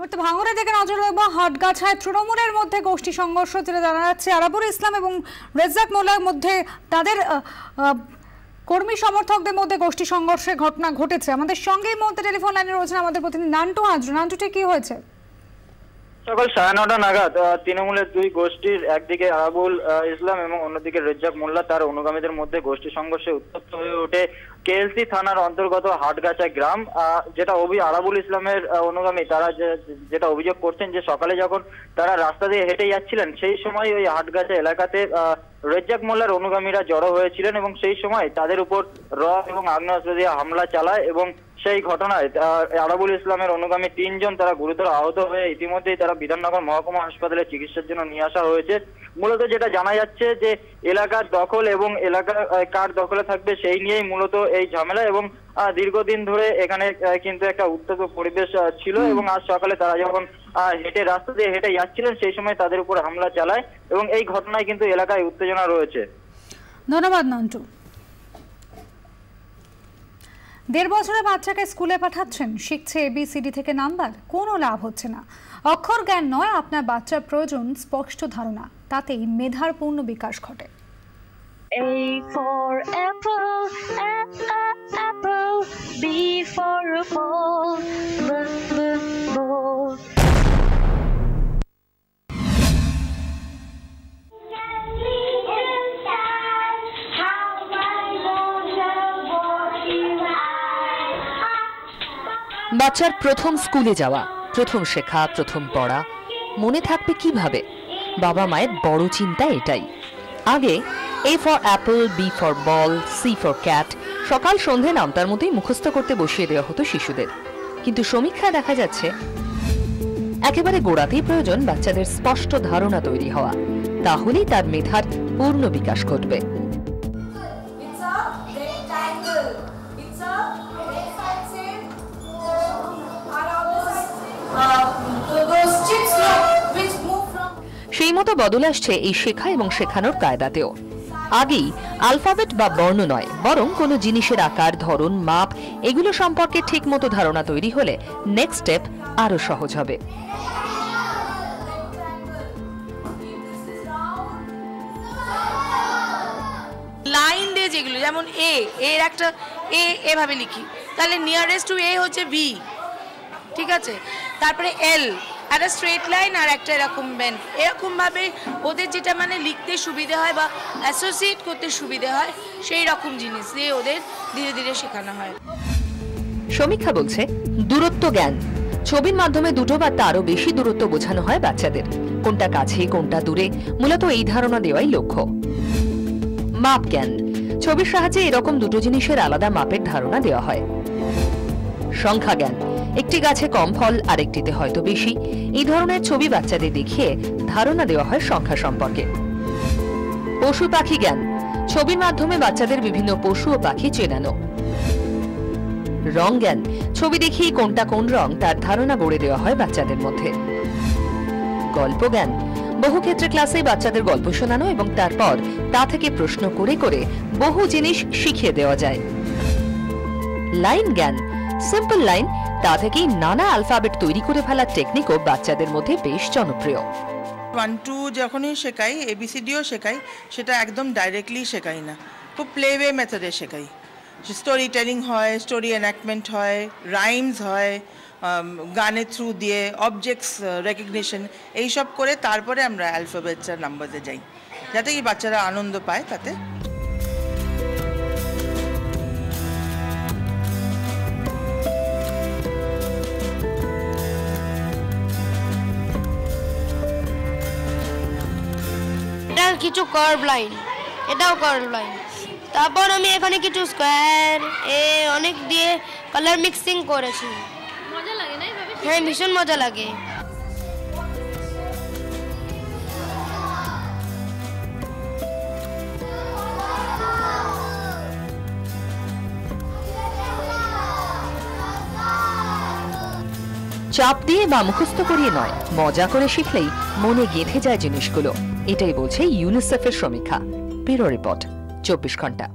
মুহূর্তে ভাঙড়ের দিকে নজর রাখবো। হাটগাছায় তৃণমূলের মধ্যে গোষ্ঠী সংঘর্ষ যেটা জানা যাচ্ছে, আরাবুল ইসলাম এবং রেজ্জাক মোল্লার মধ্যে তাদের কর্মী সমর্থকদের মধ্যে গোষ্ঠী সংঘর্ষের ঘটনা ঘটেছে। আমাদের সঙ্গে এই মুহূর্তে টেলিফোন লাইনে রয়েছেন আমাদের প্রতিনিধি নান্টু হাজরা। নান্টুটি কি হয়েছে? সকাল 9:30 নাগাদ তৃণমূলের দুই গোষ্ঠীর, একদিকে আরাবুল ইসলাম এবং অন্যদিকে রেজ্জাক মোল্লা, তার অনুগামীদের মধ্যে গোষ্ঠী সংঘর্ষে উত্তপ্ত হয়ে ওঠে কেএলসি থানার অন্তর্গত হাটগাছা গ্রাম। যেটা আরাবুল ইসলামের অনুগামী তারা যেটা অভিযোগ করছেন যে সকালে যখন তারা রাস্তা দিয়ে হেঁটে যাচ্ছিলেন সেই সময় ওই হাটগাছা এলাকাতে রেজ্জাক মোল্লার অনুগামীরা জড়ো হয়েছিলেন এবং সেই সময় তাদের উপর রড এবং আগ্নেয়াস্ত্র দিয়ে হামলা চালায় এবং সেই ঘটনায় আরাবুল ইসলামের অনুগামী 3 জন তারা গুরুতর আহত হয়ে ইতিমধ্যেই তারা বিধাননগর মহকুমা হাসপাতালে চিকিৎসার জন্য নিয়ে আসা হয়েছে। মূলত যেটা জানা যাচ্ছে যে এলাকার দখল এবং এলাকা কার দখলে থাকবে সেই নিয়েই মূলত এই ঝামেলা এবং দীর্ঘদিন ধরে এখানে কিন্তু একটা উত্তপ্ত পরিবেশ ছিল এবং আজ সকালে তারা যখন রাস্তা দিয়ে হেঁটে যাচ্ছিলেন সেই সময় তাদের উপর হামলা চালায় এবং এই ঘটনায় কিন্তু এলাকায় উত্তেজনা রয়েছে। ধন্যবাদ নান্টু। 1.5 বছরের বাচ্চাকে স্কুলে পাঠাচ্ছেন, শিখছে ABCD থেকে নাম্বার, কোনো লাভ হচ্ছে না। অক্ষর জ্ঞান নয়, আপনার বাচ্চার প্রয়োজন স্পষ্ট ধারণা, তাতেই মেধার পূর্ণ বিকাশ ঘটে। A for apple, apple, B for ball, ball. বাচ্চার প্রথম স্কুলে যাওয়া, প্রথম শেখা, প্রথম পড়া মনে থাকবে কিভাবে? বাবা মায়ের বড় চিন্তা এটাই। আগে A for apple, B for ball, C for cat সকাল সন্ধে নাম তার মধ্যেই মুখস্থ করতে বসিয়ে দেওয়া হতো শিশুদের। কিন্তু সমীক্ষায় দেখা যাচ্ছে একেবারে গোড়াতেই প্রয়োজন বাচ্চাদের স্পষ্ট ধারণা তৈরি হওয়া, তাহলেই তার মেধার পূর্ণ বিকাশ ঘটবে। সেই মতো বদল আসছে এই শেখা এবং শেখানোর কায়দাতেও। আগেই আলফাবেট বা বর্ণ নয়, বরং কোনো জিনিসের আকার, ধরন, মাপ এগুলো সম্পর্কে ঠিক মতো ধারণা তৈরি হলে নেক্সট স্টেপ আরো সহজ হবে। লাইন দিয়ে যেগুলো, যেমন এর একটা এভাবে লিখি, তাহলে নিয়ারেস্ট টু এ হচ্ছে বি, ঠিক আছে? তারপরে এল, একটা স্ট্রেট লাইন আর একটা এরকম ব্যান্ড, এরকম ভাবে ওদের যেটা মানে লিখতে সুবিধা হয় বা অ্যাসোসিয়েট করতে সুবিধা হয় সেই রকম জিনিস দিয়ে ওদের ধীরে ধীরে শেখানো হয়। সমীক্ষা বলছে দূরত্ব জ্ঞান, ছবির মাধ্যমে দুটো বা তারও বেশি দূরত্ব বোঝানো হয় বাচ্চাদের, কোনটা কাছে কোনটা দূরে, মূলত এই ধারণা দেওয়াই লক্ষ্য। মাপ জ্ঞান, ছবির সাহায্যে এরকম দুটো জিনিসের আলাদা মাপের ধারণা দেওয়া হয়। সংখ্যা জ্ঞান, একটি গাছে কম ফল আরেকটিতে হয়তো বেশি, এই ধরনের ছবি বাচ্চাদের দেখিয়ে ধারণা দেওয়া হয় সংখ্যা সম্পর্কে। পশু পাখি জ্ঞান, ছবির মাধ্যমে বাচ্চাদের বিভিন্ন পশু ও পাখি চেনানো। রং জ্ঞান, ছবি দেখিয়ে কোনটা কোন রং তার ধারণা গড়ে দেওয়া হয় বাচ্চাদের মধ্যে। গল্প জ্ঞান, বহু ক্ষেত্রে ক্লাসে বাচ্চাদের গল্প শোনানো এবং তারপর তা থেকে প্রশ্ন করে করে বহু জিনিস শিখিয়ে দেওয়া যায়। লাইন জ্ঞান, সিম্পল লাইন, তা থেকেই নানা অ্যালফাবেট তৈরি করে ফেলার টেকনিকও বাচ্চাদের মধ্যে বেশ জনপ্রিয়। 1-2 যখনই শেখাই, ABCDও শেখাই, সেটা একদম ডাইরেক্টলি শেখাই না, খুব প্লেওয়ে মেথডে শেখাই। স্টোরি টেলিং হয়, স্টোরি এনাক্টমেন্ট হয়, রাইমস হয়, গানের থ্রু দিয়ে অবজেক্টস রেকগনিশন এইসব করে তারপরে আমরা অ্যালফাবেটস আর নাম্বারে যাই, যাতে কি বাচ্চারা আনন্দ পায় তাতে। কিছু কার্ভ লাইন, এটাও কার্ভ লাইন, তারপর আমি এখানে কিছু স্কোয়ার অনেক দিয়ে কালার মিক্সিং করেছি। মজা লাগে না এভাবে? হ্যাঁ, ভীষণ মজা লাগে। চাপ দিয়ে বা মুখস্থ করিয়ে নয়, মজা করে শিখলেই মনে গেঁথে যায় জিনিসগুলো, এটাই বলছে ইউনিসেফের সমীক্ষা। ব্যুরো রিপোর্ট, 24 ঘন্টা।